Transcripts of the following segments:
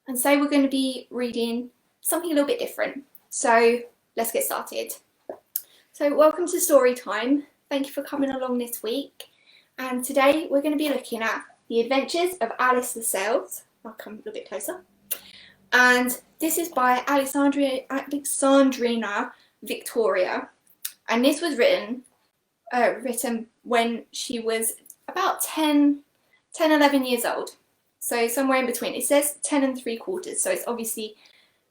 and today we're going to be reading something a little bit different. So let's get started. So welcome to Storytime. Thank you for coming along this week. And today we're going to be looking at The Adventures of Alice Laselles. I'll come a little bit closer. And this is by Alexandrina Victoria. And this was written when she was about 11 years old. So somewhere in between. It says 10 3/4, so it's obviously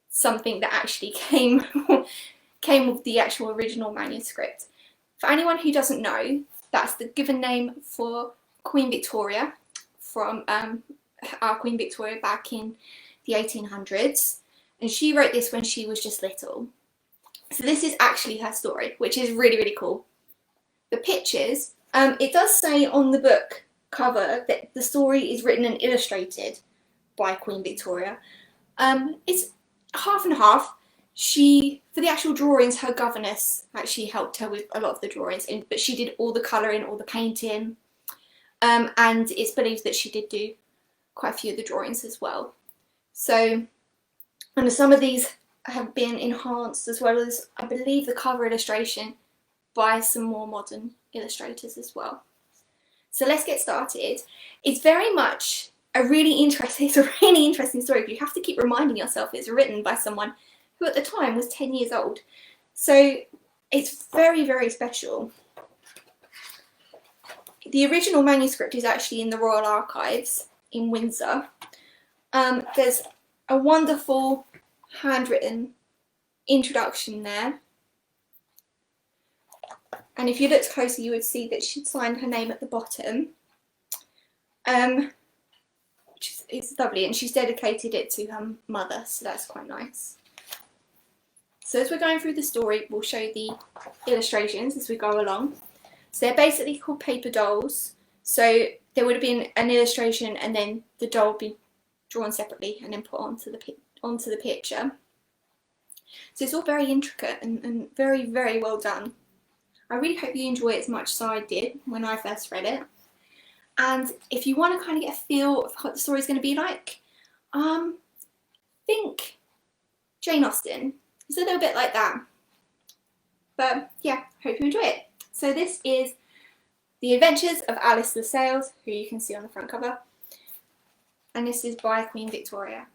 something that actually came with the actual original manuscript. For anyone who doesn't know, that's the given name for Queen Victoria, from our Queen Victoria back in the 1800s, and she wrote this when she was just little. So this is actually her story, which is really, really cool. The pictures, it does say on the book cover that the story is written and illustrated by Queen Victoria. It's half and half. For the actual drawings, her governess actually helped her with a lot of the drawings, but she did all the colouring, all the painting, and it's believed that she did do quite a few of the drawings as well. So, and some of these have been enhanced, as well as, I believe, the cover illustration by some more modern illustrators as well. So let's get started. It's very much a really interesting story, but you have to keep reminding yourself it's written by someone who at the time was 10 years old. So it's very, very special. The original manuscript is actually in the Royal Archives in Windsor. There's a wonderful handwritten introduction there. And if you looked closer, you would see that she'd signed her name at the bottom, which is lovely, and she's dedicated it to her mother, so that's quite nice. So as we're going through the story, we'll show the illustrations as we go along. So they're basically called paper dolls. So there would have been an illustration, and then the doll would be drawn separately and then put onto the picture. So it's all very intricate and very, very well done. I really hope you enjoy it as much as I did when I first read it. And if you want to kind of get a feel of what the story's going to be like, think Jane Austen. It's a little bit like that. But yeah, hope you enjoy it. So this is The Adventures of Alice Laselles, who you can see on the front cover. And this is by Queen Victoria.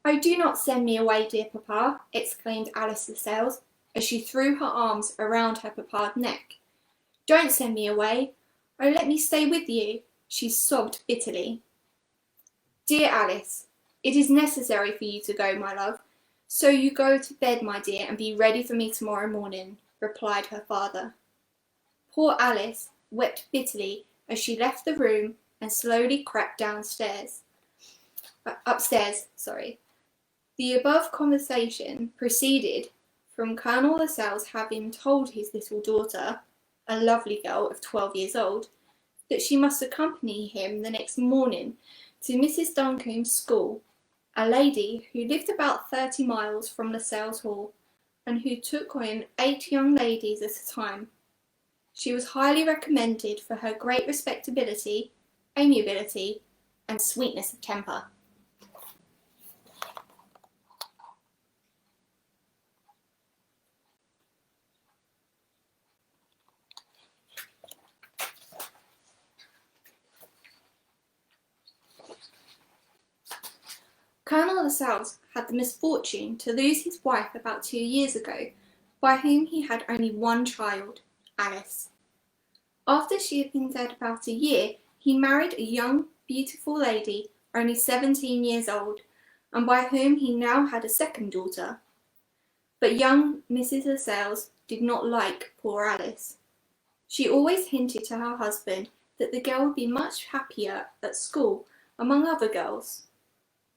"Oh, do not send me away, dear papa," exclaimed Alice Laselles, as she threw her arms around her papa's neck. "Don't send me away. Oh, let me stay with you," she sobbed bitterly. "Dear Alice, it is necessary for you to go, my love. So you go to bed, my dear, and be ready for me tomorrow morning," replied her father. Poor Alice wept bitterly as she left the room and slowly crept upstairs. The above conversation proceeded from Colonel Laselles having told his little daughter, a lovely girl of 12 years old, that she must accompany him the next morning to Mrs. Duncombe's school, a lady who lived about 30 miles from Laselles Hall, and who took in 8 young ladies at a time. She was highly recommended for her great respectability, amiability, and sweetness of temper. Colonel Laselles had the misfortune to lose his wife about 2 years ago, by whom he had only one child, Alice. After she had been dead about a year, he married a young, beautiful lady, only 17 years old, and by whom he now had a second daughter. But young Mrs. Laselles did not like poor Alice. She always hinted to her husband that the girl would be much happier at school among other girls.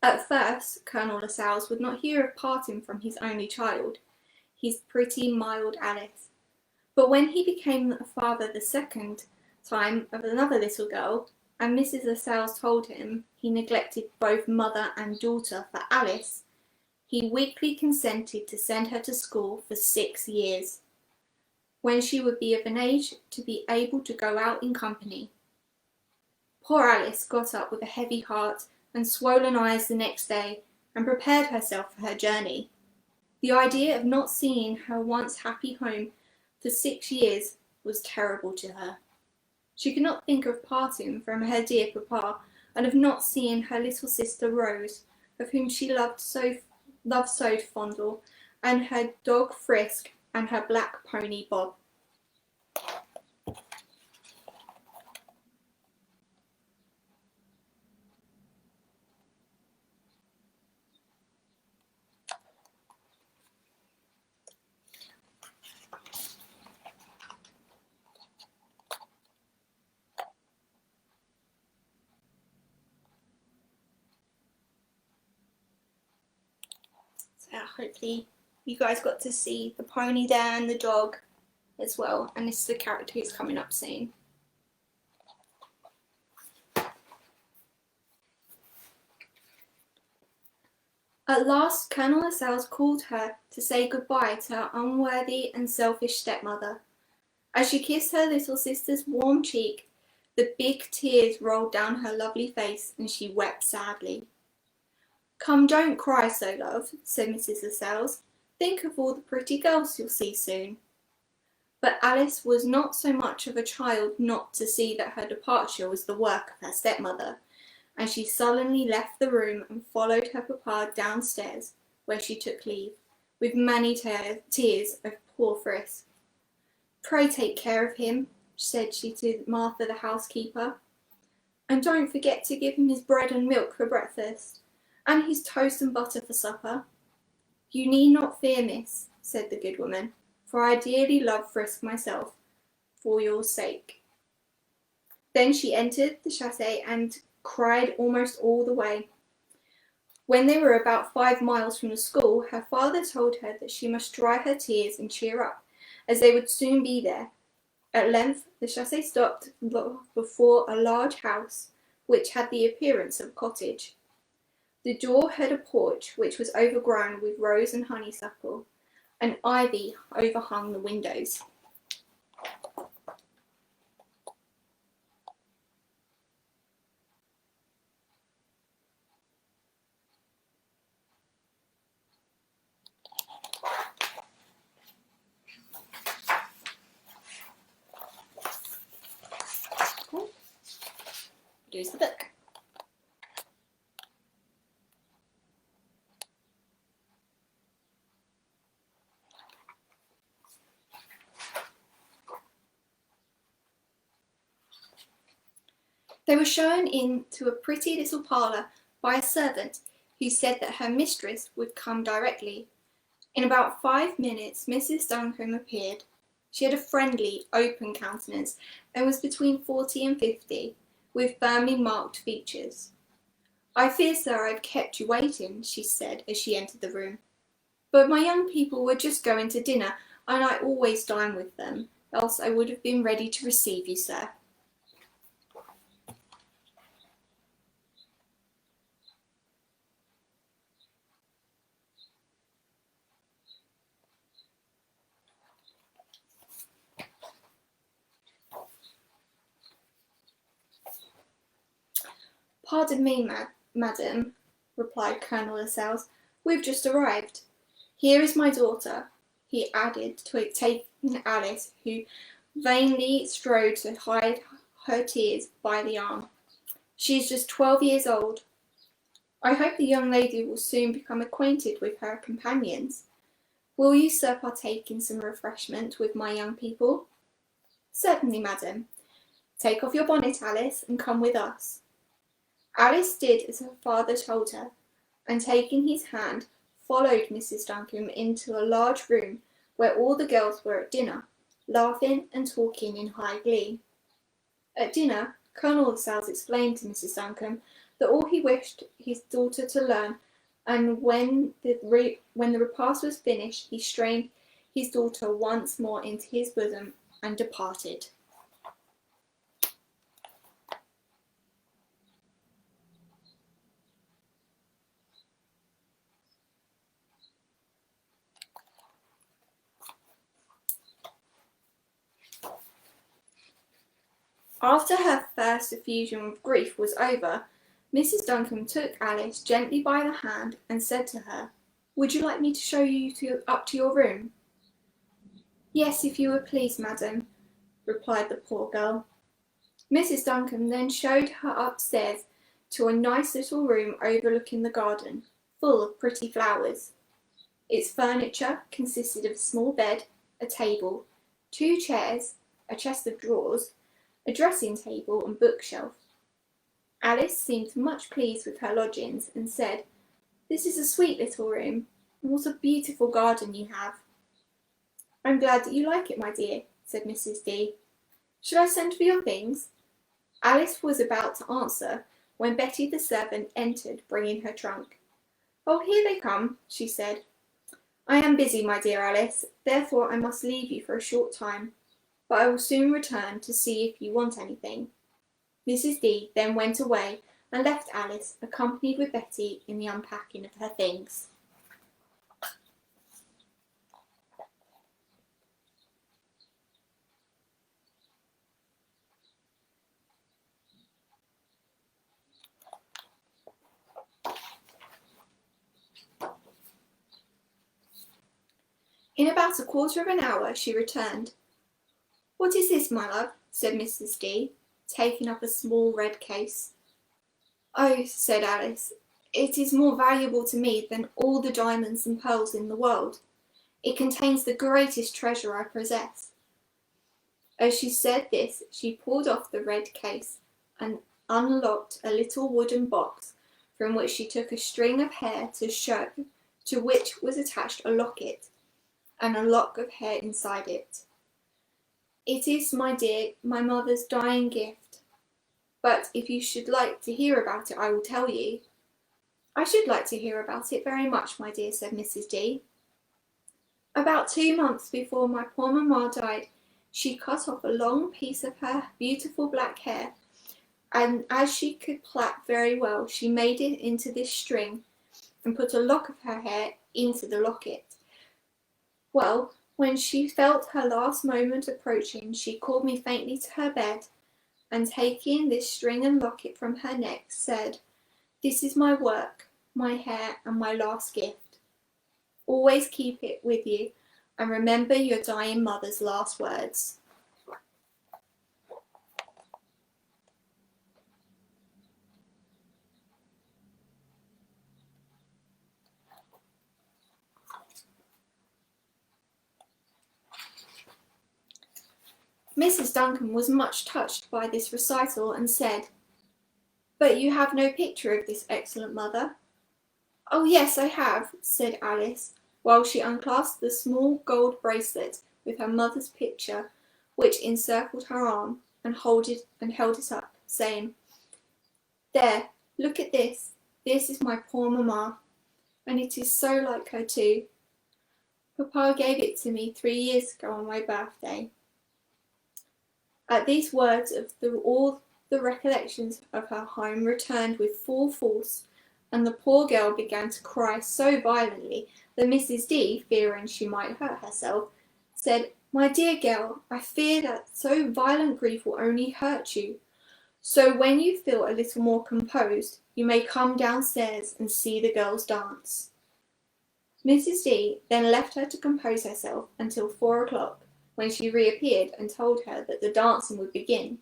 At first, Colonel Laselles would not hear of parting from his only child, his pretty, mild Alice. But when he became the father the second time of another little girl, and Mrs. Laselles told him he neglected both mother and daughter for Alice, he weakly consented to send her to school for 6 years, when she would be of an age to be able to go out in company. Poor Alice got up with a heavy heart and swollen eyes the next day, and prepared herself for her journey. The idea of not seeing her once happy home for 6 years was terrible to her. She could not think of parting from her dear papa, and of not seeing her little sister Rose, of whom she loved so to fondle, and her dog Frisk, and her black pony Bob. So hopefully you guys got to see the pony there and the dog as well, and this is the character who's coming up soon. At last Colonel Laselles called her to say goodbye to her unworthy and selfish stepmother. As she kissed her little sister's warm cheek, the big tears rolled down her lovely face, and she wept sadly. "Come, don't cry so, love," said Mrs. Lascelles. "Think of all the pretty girls you'll see soon." But Alice was not so much of a child not to see that her departure was the work of her stepmother, and she sullenly left the room and followed her papa downstairs, where she took leave, with many tears of poor Frisk. "Pray take care of him," said she to Martha the housekeeper, "and don't forget to give him his bread and milk for breakfast, and his toast and butter for supper." "You need not fear, miss," said the good woman, "for I dearly love Frisk myself, for your sake." Then she entered the chaise and cried almost all the way. When they were about 5 miles from the school, her father told her that she must dry her tears and cheer up, as they would soon be there. At length the chaise stopped before a large house, which had the appearance of a cottage. The door had a porch which was overgrown with rose and honeysuckle, and ivy overhung the windows. Here's the book. They were shown into a pretty little parlour by a servant, who said that her mistress would come directly. In about 5 minutes Mrs. Duggan appeared. She had a friendly, open countenance, and was between 40 and 50, with firmly marked features. "I fear, sir, I've kept you waiting," she said as she entered the room. "But my young people were just going to dinner, and I always dine with them, else I would have been ready to receive you, sir." "Pardon me, madam," replied Colonel Lascelles, "we've just arrived. Here is my daughter," he added, taking Alice, who vainly strove to hide her tears, by the arm. "She is just 12 years old. I hope the young lady will soon become acquainted with her companions. Will you, sir, partake in some refreshment with my young people?" "Certainly, madam. Take off your bonnet, Alice, and come with us." Alice did as her father told her, and taking his hand, followed Mrs. Duggan into a large room where all the girls were at dinner, laughing and talking in high glee. At dinner, Colonel Lascelles explained to Mrs. Duggan that all he wished his daughter to learn, and when the repast was finished, he strained his daughter once more into his bosom and departed. After her first effusion of grief was over, Mrs. Duncan took Alice gently by the hand and said to her, "Would you like me to show you up to your room?" "Yes, if you would please, madam," replied the poor girl. Mrs. Duncan then showed her upstairs to a nice little room overlooking the garden, full of pretty flowers. Its furniture consisted of a small bed, a table, 2 chairs, a chest of drawers, a dressing table and bookshelf. Alice seemed much pleased with her lodgings and said, "This is a sweet little room, and what a beautiful garden you have." "I'm glad that you like it, my dear," said Mrs. D. "Should I send for your things?" Alice was about to answer when Betty the servant entered bringing her trunk. "Oh, here they come," she said. "I am busy, my dear Alice, therefore I must leave you for a short time, but I will soon return to see if you want anything." Mrs. D. then went away and left Alice, accompanied with Betty, in the unpacking of her things. In about a quarter of an hour she returned. "What is this, my love?" said Mrs. D., taking up a small red case. "Oh," said Alice, "it is more valuable to me than all the diamonds and pearls in the world. It contains the greatest treasure I possess." As she said this, she pulled off the red case and unlocked a little wooden box, from which she took a string of hair to which was attached a locket, and a lock of hair inside it. "It is, my dear, my mother's dying gift, but if you should like to hear about it, I will tell you." "I should like to hear about it very much, my dear," said Mrs. D. "About 2 months before my poor mamma died, she cut off a long piece of her beautiful black hair, and as she could plait very well, she made it into this string, and put a lock of her hair into the locket. Well, when she felt her last moment approaching, she called me faintly to her bed, and taking this string and locket from her neck, said, 'This is my work, my hair, and my last gift. Always keep it with you, and remember your dying mother's last words.'" Mrs. Duncan was much touched by this recital, and said, "But you have no picture of this excellent mother?" "Oh, yes, I have," said Alice, while she unclasped the small gold bracelet with her mother's picture, which encircled her arm, and held it up, saying, "There, look at this. This is my poor mamma, and it is so like her too. Papa gave it to me 3 years ago on my birthday." At these words all the recollections of her home returned with full force, and the poor girl began to cry so violently that Mrs. D., fearing she might hurt herself, said, "My dear girl, I fear that so violent grief will only hurt you. So when you feel a little more composed, you may come downstairs and see the girls dance." Mrs. D. then left her to compose herself until 4 o'clock, when she reappeared and told her that the dancing would begin.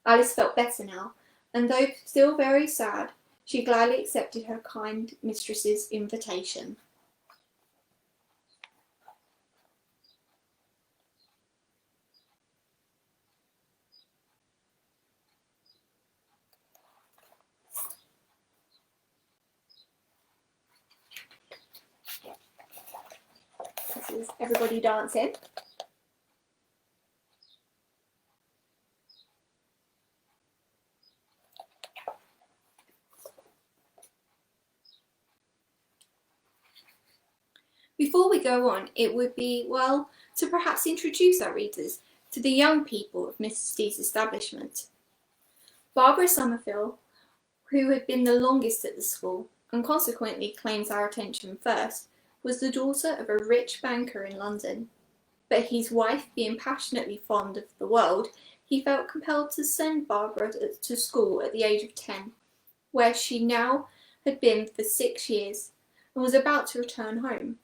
Alice felt better now, and though still very sad, she gladly accepted her kind mistress's invitation. This is everybody dancing. Before we go on, it would be well to perhaps introduce our readers to the young people of Mrs. D's establishment. Barbara Somerville, who had been the longest at the school, and consequently claims our attention first, was the daughter of a rich banker in London. But his wife being passionately fond of the world, he felt compelled to send Barbara to school at the age of 10, where she now had been for 6 years, and was about to return home.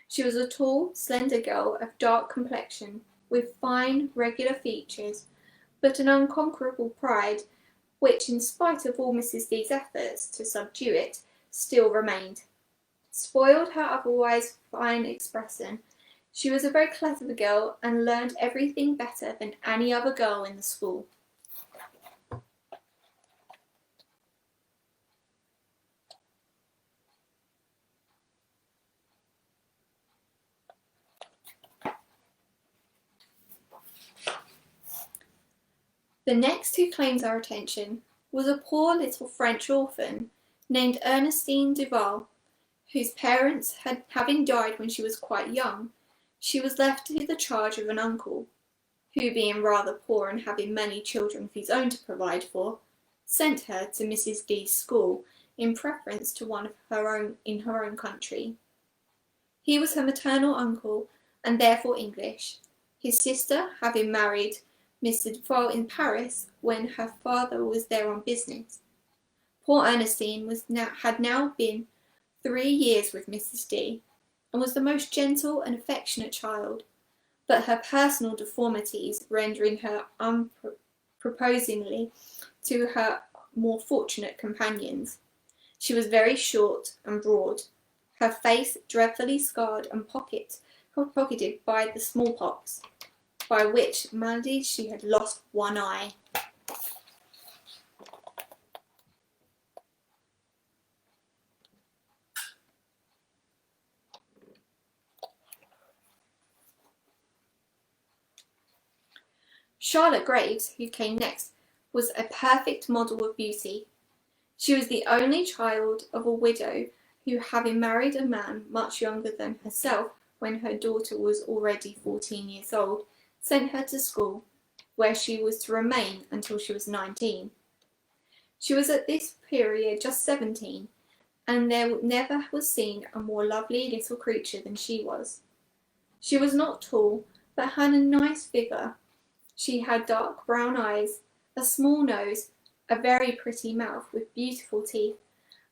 She was a tall, slender girl of dark complexion, with fine, regular features, but an unconquerable pride, which, in spite of all Mrs. D's efforts to subdue it, still remained. Spoiled her otherwise fine expression, she was a very clever girl and learned everything better than any other girl in the school. The next who claims our attention was a poor little French orphan named Ernestine Duval, whose parents having died when she was quite young, she was left to the charge of an uncle, who, being rather poor and having many children of his own to provide for, sent her to Mrs. D's school in preference to one of her own in her own country. He was her maternal uncle, and therefore English, his sister having married Mr. Duval in Paris when her father was there on business. Poor Ernestine had now been 3 years with Mrs. D, and was the most gentle and affectionate child, but her personal deformities rendering her unproposingly to her more fortunate companions. She was very short and broad, her face dreadfully scarred and pocketed by the smallpox, by which malady she had lost one eye. Charlotte Graves, who came next, was a perfect model of beauty. She was the only child of a widow who, having married a man much younger than herself when her daughter was already 14 years old, sent her to school, where she was to remain until she was 19. She was at this period just 17, and there never was seen a more lovely little creature than she was. She was not tall, but had a nice figure. She had dark brown eyes, a small nose, a very pretty mouth with beautiful teeth,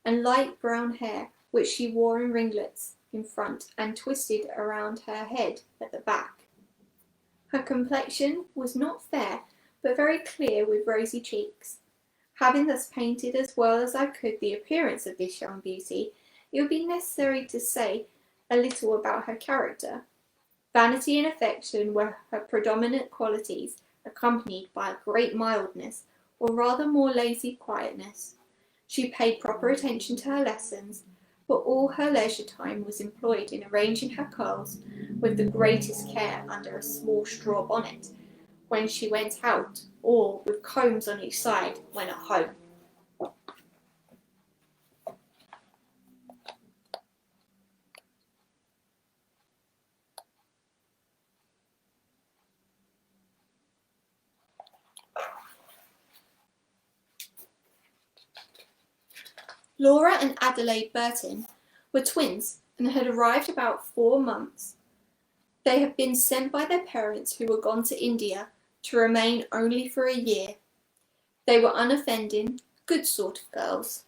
and light brown hair, which she wore in ringlets in front and twisted around her head at the back. Her complexion was not fair, but very clear with rosy cheeks. Having thus painted as well as I could the appearance of this young beauty, it would be necessary to say a little about her character. Vanity and affection were her predominant qualities, accompanied by a great mildness, or rather more lazy quietness. She paid proper attention to her lessons, but all her leisure time was employed in arranging her curls with the greatest care under a small straw bonnet when she went out, or with combs on each side when at home. Laura and Adelaide Burton were twins and had arrived about 4 months. They had been sent by their parents, who were gone to India, to remain only for a year. They were unoffending, good sort of girls.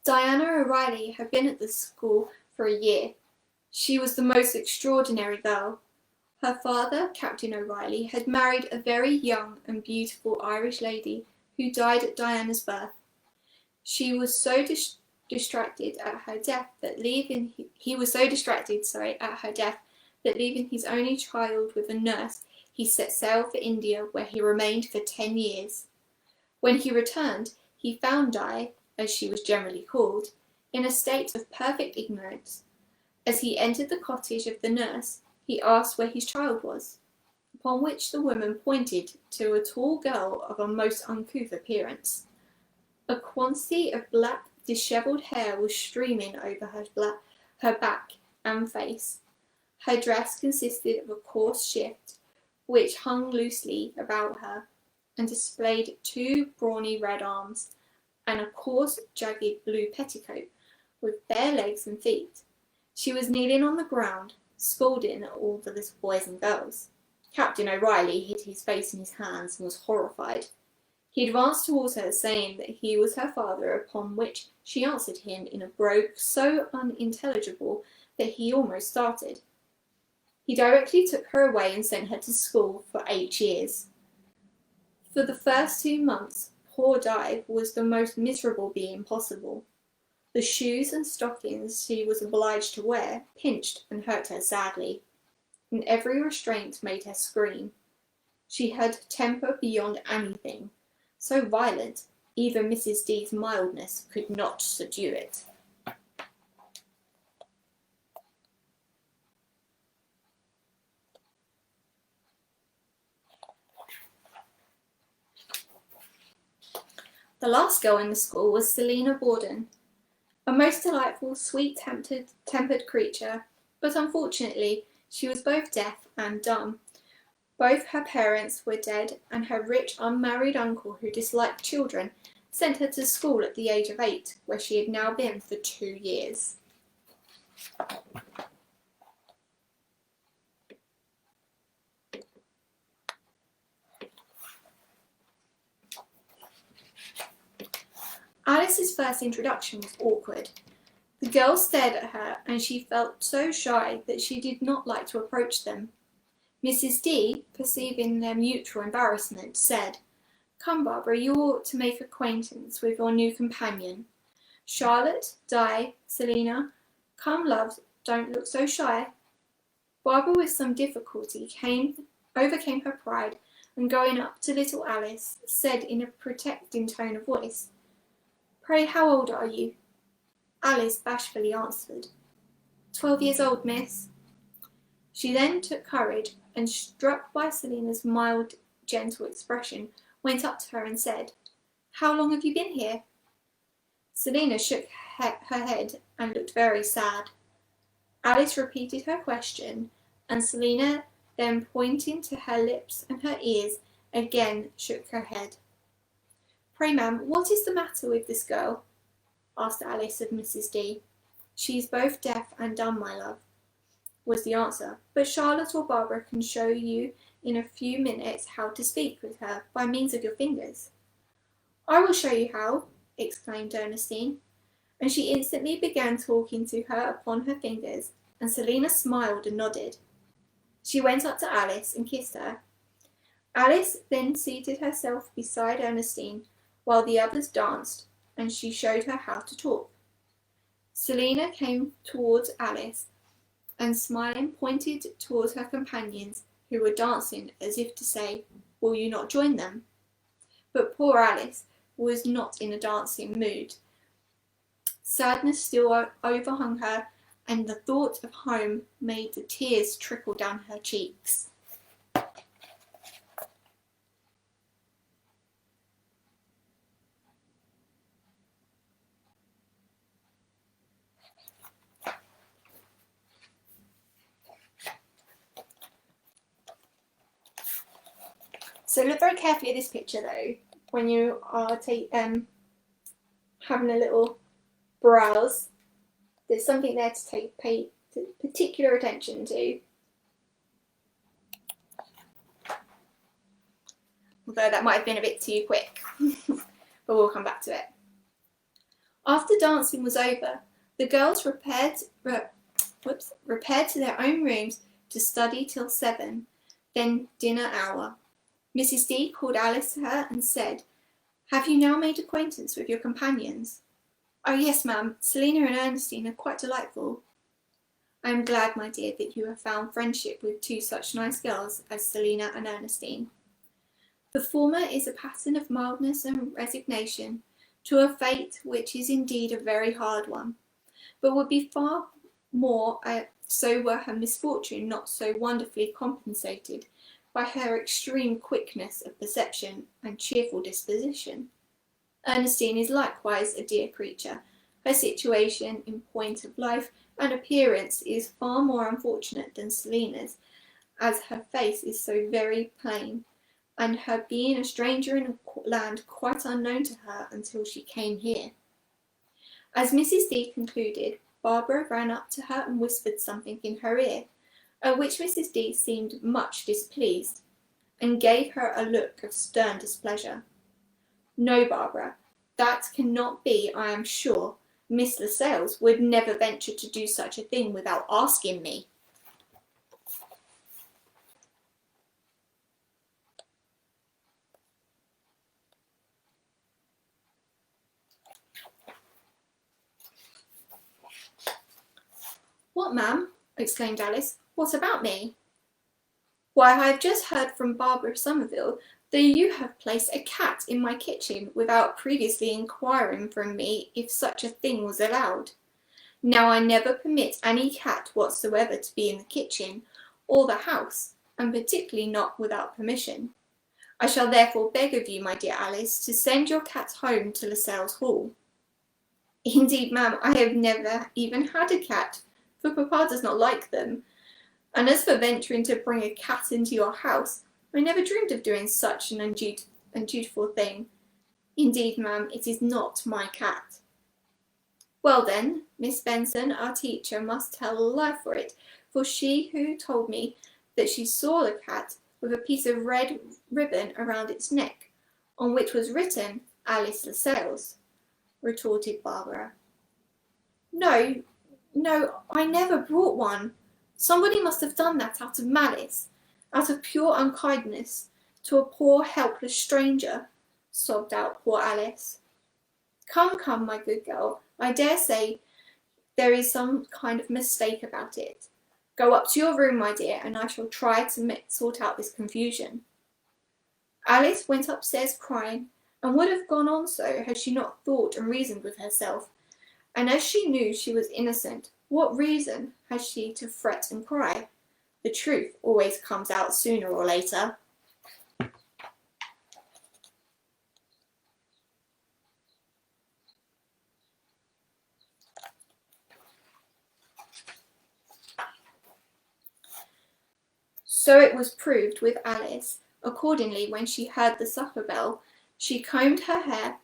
Diana O'Reilly had been at the school for a year. She was the most extraordinary girl. Her father, Captain O'Reilly, had married a very young and beautiful Irish lady who died at Diana's birth. She was so distracted at her death that he was so distracted, at her death that leaving his only child with a nurse, he set sail for India, where he remained for 10 years. When he returned, he found Di, as she was generally called, in a state of perfect ignorance. As he entered the cottage of the nurse, he asked where his child was, upon which the woman pointed to a tall girl of a most uncouth appearance. A quantity of black, dishevelled hair was streaming over her back and face. Her dress consisted of a coarse shift, which hung loosely about her, and displayed 2 brawny red arms, and a coarse, jagged blue petticoat, with bare legs and feet. She was kneeling on the ground, scolding at all the little boys and girls. Captain O'Reilly hid his face in his hands and was horrified. He advanced towards her, saying that he was her father, upon which she answered him in a brogue so unintelligible that he almost started. He directly took her away and sent her to school for 8 years. For the first 2 months, poor Di was the most miserable being possible. The shoes and stockings she was obliged to wear pinched and hurt her sadly, and every restraint made her scream. She had temper beyond anything, so violent, even Mrs. D's mildness could not subdue it. The last girl in the school was Selina Borden, a most delightful, sweet-tempered creature, but unfortunately she was both deaf and dumb. Both her parents were dead, and her rich, unmarried uncle, who disliked children, sent her to school at the age of 8, where she had now been for 2 years. Alice's first introduction was awkward. The girls stared at her, and she felt so shy that she did not like to approach them. Mrs. D, perceiving their mutual embarrassment, said, "Come, Barbara, you ought to make acquaintance with your new companion. Charlotte, Di, Selina, come, loves, don't look so shy." Barbara, with some difficulty, overcame her pride, and going up to little Alice, said in a protecting tone of voice, "Pray, how old are you?" Alice bashfully answered, 12 years old, miss." She then took courage, and struck by Selina's mild, gentle expression, went up to her and said, "How long have you been here?" Selina shook her head and looked very sad. Alice repeated her question, and Selina, then pointing to her lips and her ears, again shook her head. "Pray, ma'am, what is the matter with this girl?" asked Alice of Mrs. D. "She is both deaf and dumb, my love," was the answer, "but Charlotte or Barbara can show you in a few minutes how to speak with her by means of your fingers." "I will show you how," exclaimed Ernestine, and she instantly began talking to her upon her fingers, and Selina smiled and nodded. She went up to Alice and kissed her. Alice then seated herself beside Ernestine, while the others danced, and she showed her how to talk. Selina came towards Alice, and smiling pointed towards her companions, who were dancing, as if to say, "Will you not join them?" But poor Alice was not in a dancing mood. Sadness still overhung her, and the thought of home made the tears trickle down her cheeks. So look very carefully at this picture, though, when you are having a little browse. There's something there to pay particular attention to. Although that might have been a bit too quick, but we'll come back to it. After dancing was over, the girls repaired to their own rooms to study till 7, then dinner hour. Mrs. D called Alice to her and said, "Have you now made acquaintance with your companions?" "Oh, yes, ma'am. Selina and Ernestine are quite delightful." "I am glad, my dear, that you have found friendship with 2 such nice girls as Selina and Ernestine. The former is a pattern of mildness and resignation to a fate which is indeed a very hard one, but would be far more so were her misfortune not so wonderfully compensated by her extreme quickness of perception and cheerful disposition. Ernestine is likewise a dear creature. Her situation in point of life and appearance is far more unfortunate than Selina's, as her face is so very plain, and her being a stranger in a land quite unknown to her until she came here. As Mrs. D concluded, Barbara ran up to her and whispered something in her ear, at which Mrs. D seemed much displeased, and gave her a look of stern displeasure. "No, Barbara, that cannot be, I am sure. Miss Laselles would never venture to do such a thing without asking me." "What, ma'am?" exclaimed Alice. "What about me?" "Why, I have just heard from Barbara Somerville that you have placed a cat in my kitchen without previously inquiring from me if such a thing was allowed. Now I never permit any cat whatsoever to be in the kitchen or the house, and particularly not without permission. I shall therefore beg of you, my dear Alice, to send your cat home to Lascelles Hall." "Indeed, ma'am, I have never even had a cat, for papa does not like them. And as for venturing to bring a cat into your house, I never dreamed of doing such an undutiful thing. Indeed, ma'am, it is not my cat." "Well then, Miss Benson, our teacher, must tell a lie for it, for she who told me that she saw the cat with a piece of red ribbon around its neck, on which was written Alice Lascelles," retorted Barbara. No, I never brought one. Somebody must have done that out of malice, out of pure unkindness to a poor helpless stranger," sobbed out poor Alice. Come, my good girl, I dare say there is some kind of mistake about it. Go up to your room, my dear, and I shall try to sort out this confusion." Alice went upstairs crying, and would have gone on so had she not thought and reasoned with herself. And as she knew she was innocent, what reason had she to fret and cry? The truth always comes out sooner or later. So it was proved with Alice. Accordingly, when she heard the supper bell, she combed her hair,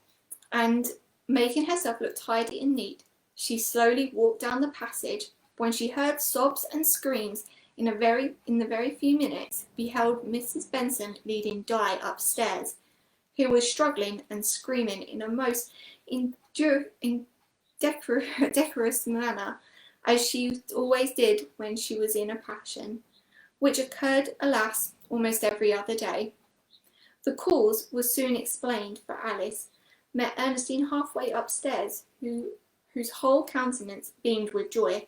and, making herself look tidy and neat, she slowly walked down the passage. When she heard sobs and screams, in the very few minutes, beheld Mrs. Benson leading Di upstairs, who was struggling and screaming in a most indecorous manner, as she always did when she was in a passion, which occurred, alas, almost every other day. The cause was soon explained, for Alice met Ernestine halfway upstairs, whose whole countenance beamed with joy.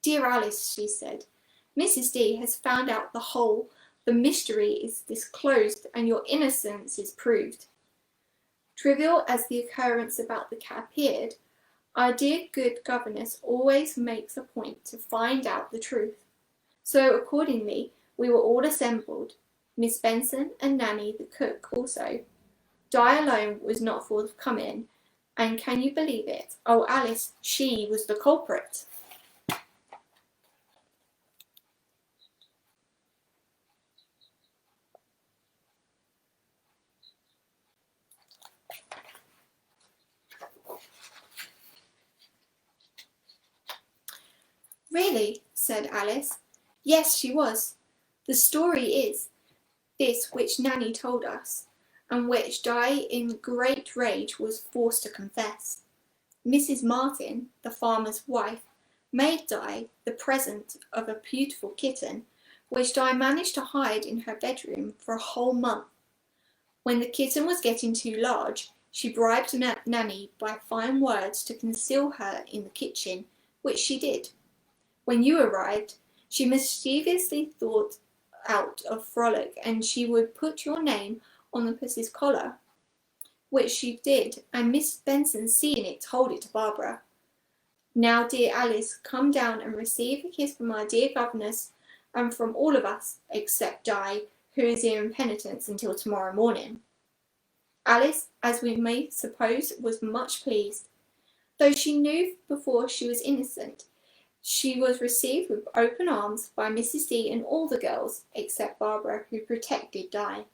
"Dear Alice," she said, "Mrs. D has found out the whole. The mystery is disclosed, and your innocence is proved." Trivial as the occurrence about the cat appeared, our dear good governess always makes a point to find out the truth. So accordingly we were all assembled, Miss Benson and Nanny the cook also. Di alone was not forthcoming, and can you believe it? Oh, Alice, she was the culprit. "Really?" said Alice. "Yes, she was. The story is this which Nanny told us, and which Di in great rage was forced to confess. Mrs. Martin, the farmer's wife, made Di the present of a beautiful kitten, which Di managed to hide in her bedroom for a whole month. When the kitten was getting too large, she bribed Nanny by fine words to conceal her in the kitchen, which she did. When you arrived, she mischievously thought out of frolic, and she would put your name on the pussy's collar, which she did, and Miss Benson, seeing it, told it to Barbara. Now, dear Alice, come down and receive a kiss from our dear governess, and from all of us, except Di, who is in penitence until tomorrow morning." Alice, as we may suppose, was much pleased. Though she knew before she was innocent, she was received with open arms by Mrs. D and all the girls, except Barbara, who protected Di.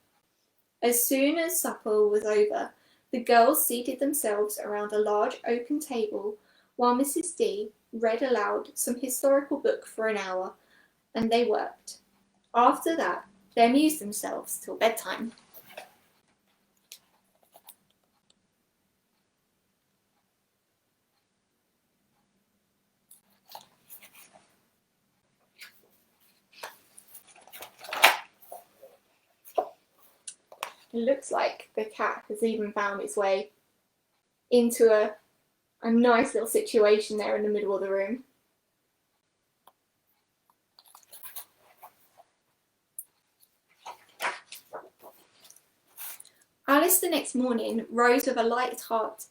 As soon as supper was over, the girls seated themselves around a large oaken table while Mrs. D read aloud some historical book for an hour, and they worked. After that, they amused themselves till bedtime. It looks like the cat has even found its way into a nice little situation there in the middle of the room. Alice the next morning rose with a light heart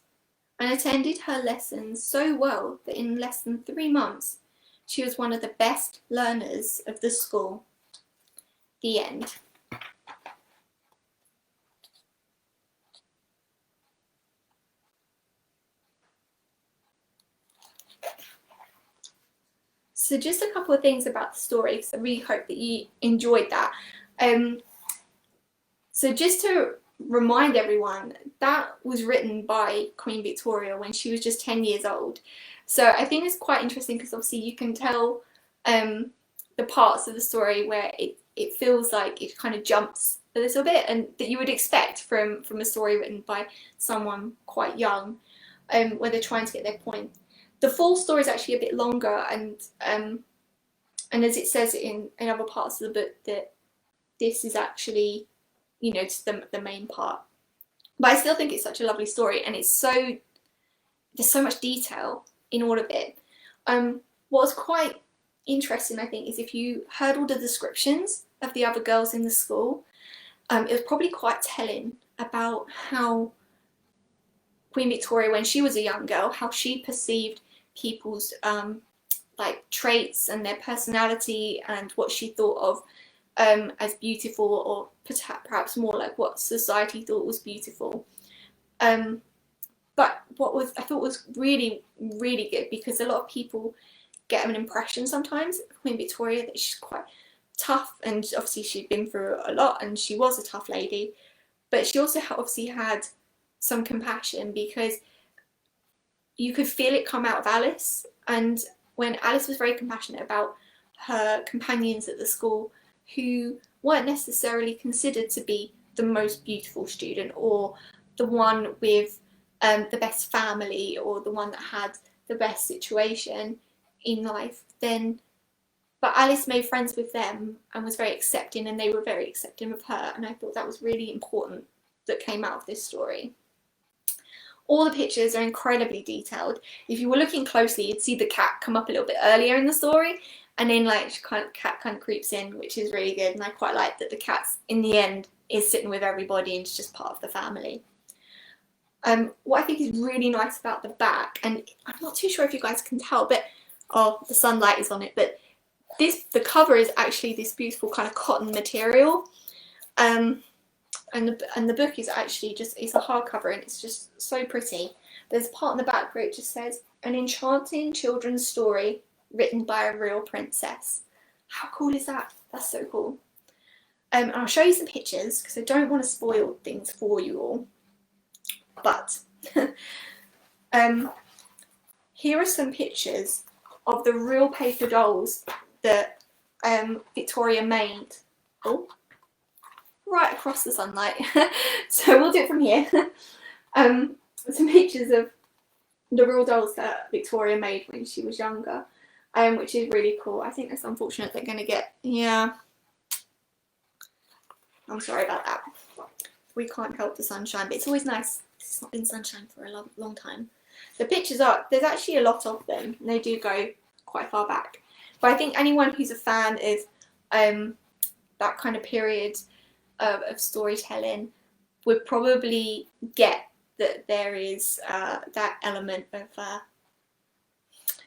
and attended her lessons so well that in less than 3 months she was one of the best learners of the school. The end. So just a couple of things about the story, because I really hope that you enjoyed that. So just to remind everyone, that was written by Queen Victoria when she was just 10 years old. So I think it's quite interesting because obviously you can tell the parts of the story where it feels like it kind of jumps a little bit, and that you would expect from a story written by someone quite young, where they're trying to get their point. The full story is actually a bit longer, and as it says in other parts of the book, that this is actually, you know, just the main part. But I still think it's such a lovely story, and there's so much detail in all of it. What was quite interesting, I think, is if you heard all the descriptions of the other girls in the school, it was probably quite telling about how Queen Victoria, when she was a young girl, how she perceived people's like traits and their personality and what she thought of as beautiful, or perhaps more like what society thought was beautiful. But what I thought was really, really good, because a lot of people get an impression sometimes of Queen Victoria that she's quite tough, and obviously she'd been through a lot and she was a tough lady, but she also obviously had some compassion, because you could feel it come out of Alice. And when Alice was very compassionate about her companions at the school who weren't necessarily considered to be the most beautiful student, or the one with the best family, or the one that had the best situation in life, but Alice made friends with them and was very accepting, and they were very accepting of her, and I thought that was really important that came out of this story. All the pictures are incredibly detailed. If you were looking closely, you'd see the cat come up a little bit earlier in the story, and then like cat kind of creeps in, which is really good. And I quite like that the cat in the end is sitting with everybody and it's just part of the family. What I think is really nice about the back, and I'm not too sure if you guys can tell, but the sunlight is on it, but the cover is actually this beautiful kind of cotton material. And the book is actually it's a hardcover, and it's just so pretty. There's a part in the back where it just says, "An enchanting children's story written by a real princess." How cool is that? That's so cool. And I'll show you some pictures because I don't want to spoil things for you all. But here are some pictures of the real paper dolls that Victoria made. Oh, right across the sunlight. So we'll do it from here. Some pictures of the real dolls that Victoria made when she was younger, which is really cool. I think it's unfortunate they're going to get, yeah, I'm sorry about that. We can't help the sunshine, but it's always nice. It's not been sunshine for a long time. The pictures there's actually a lot of them, and they do go quite far back. But I think anyone who's a fan of that kind of period of storytelling would probably get that there is that element of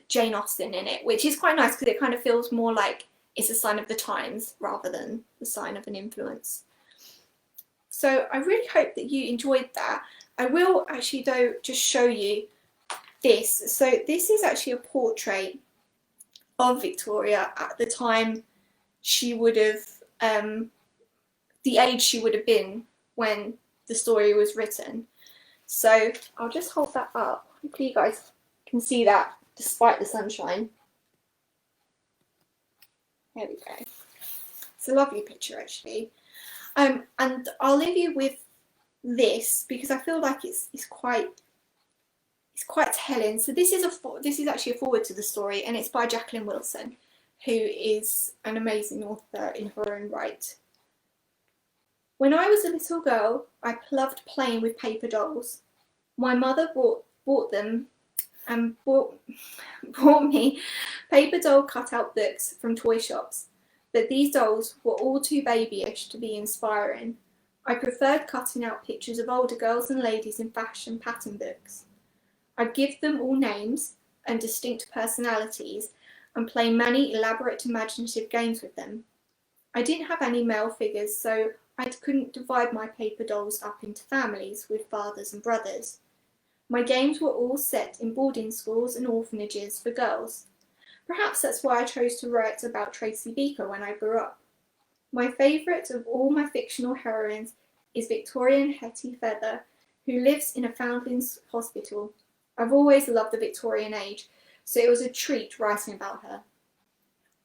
Jane Austen in it, which is quite nice because it kind of feels more like it's a sign of the times rather than the sign of an influence. So I really hope that you enjoyed that. I will actually though just show you this. So this is actually a portrait of Victoria at the time she would have, the age she would have been when the story was written. So I'll just hold that up. Hopefully you guys can see that despite the sunshine. There we go. It's a lovely picture actually. And I'll leave you with this because I feel like it's quite telling. So this is actually a foreword to the story, and it's by Jacqueline Wilson, who is an amazing author in her own right. When I was a little girl, I loved playing with paper dolls. My mother bought them and bought me paper doll cutout books from toy shops, but these dolls were all too babyish to be inspiring. I preferred cutting out pictures of older girls and ladies in fashion pattern books. I'd give them all names and distinct personalities and play many elaborate imaginative games with them. I didn't have any male figures, so I couldn't divide my paper dolls up into families with fathers and brothers. My games were all set in boarding schools and orphanages for girls. Perhaps that's why I chose to write about Tracy Beaker when I grew up. My favourite of all my fictional heroines is Victorian Hetty Feather, who lives in a foundlings hospital. I've always loved the Victorian age, so it was a treat writing about her.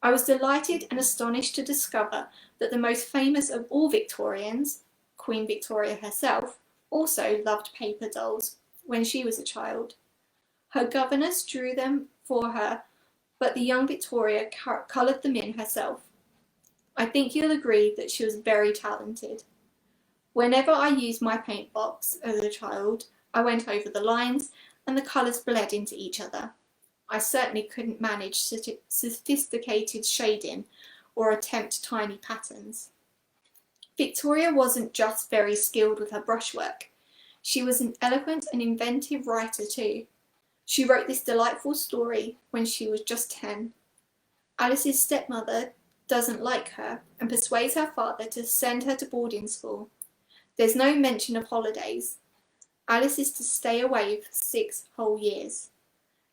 I was delighted and astonished to discover that the most famous of all Victorians, Queen Victoria herself, also loved paper dolls when she was a child. Her governess drew them for her, but the young Victoria coloured them in herself. I think you'll agree that she was very talented. Whenever I used my paint box as a child, I went over the lines and the colours bled into each other. I certainly couldn't manage sophisticated shading or attempt tiny patterns. Victoria wasn't just very skilled with her brushwork. She was an eloquent and inventive writer too. She wrote this delightful story when she was just 10. Alice's stepmother doesn't like her and persuades her father to send her to boarding school. There's no mention of holidays. Alice is to stay away for 6 whole years.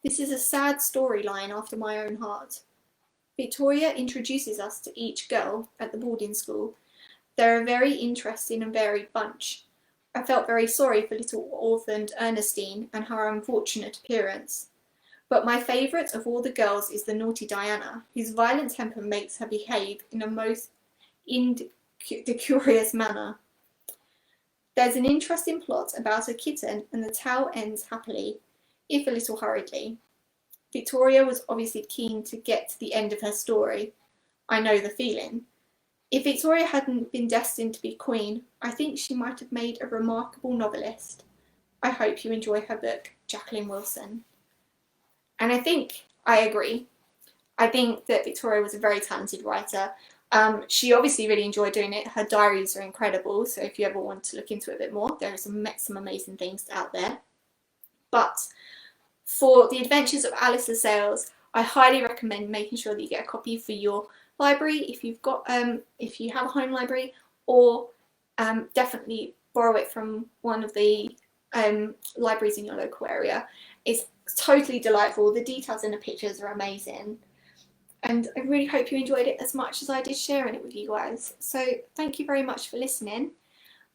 This is a sad storyline after my own heart. Victoria introduces us to each girl at the boarding school. They're a very interesting and varied bunch. I felt very sorry for little orphaned Ernestine and her unfortunate appearance. But my favourite of all the girls is the naughty Diana, whose violent temper makes her behave in a most indecorous manner. There's an interesting plot about a kitten and the tale ends happily, if a little hurriedly. Victoria was obviously keen to get to the end of her story. I know the feeling. If Victoria hadn't been destined to be queen, I think she might have made a remarkable novelist. I hope you enjoy her book, Jacqueline Wilson. And I agree. I think that Victoria was a very talented writer. She obviously really enjoyed doing it. Her diaries are incredible, so if you ever want to look into it a bit more, there are some amazing things out there. But for The Adventures of Alice Laselles, I highly recommend making sure that you get a copy for your library if you have a home library, or definitely borrow it from one of the libraries in your local area. It's totally delightful. The details in the pictures are amazing. And I really hope you enjoyed it as much as I did sharing it with you guys. So thank you very much for listening.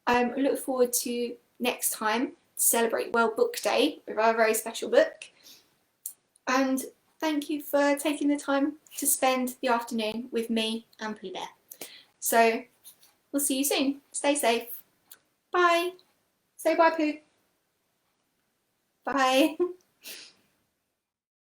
I look forward to next time to celebrate World Book Day with our very special book. And thank you for taking the time to spend the afternoon with me and Pooh Bear. So we'll see you soon. Stay safe. Bye. Say bye, Pooh. Bye.